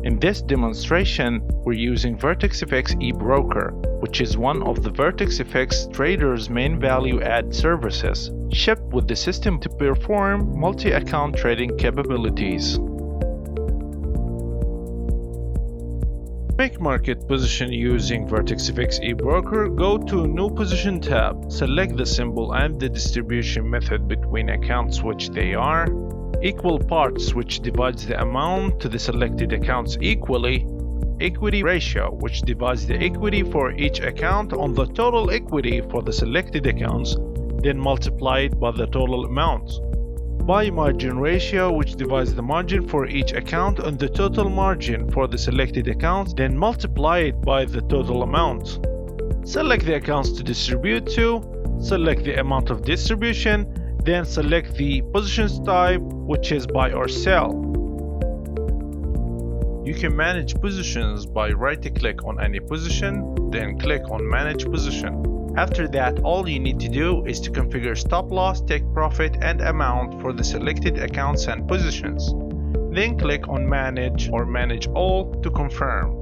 In this demonstration, we're using VertexFX eBroker, which is one of the VertexFX traders' main value-add services, shipped with the system to perform multi-account trading capabilities. Make market position using VertexFX eBroker. Go to New Position tab, select the symbol and the distribution method between accounts, which they are equal parts, which divides the amount to the selected accounts equally, equity ratio, which divides the equity for each account on the total equity for the selected accounts, then multiply it by the total amount. Buy margin ratio, which divides the margin for each account on the total margin for the selected accounts, then multiply it by the total amount. Select the accounts to distribute to, select the amount of distribution, then select the positions type, which is buy or sell. You can manage positions by right-click on any position, then click on Manage Position. After that, all you need to do is to configure stop loss, take profit, and amount for the selected accounts and positions. Then click on Manage or Manage All to confirm.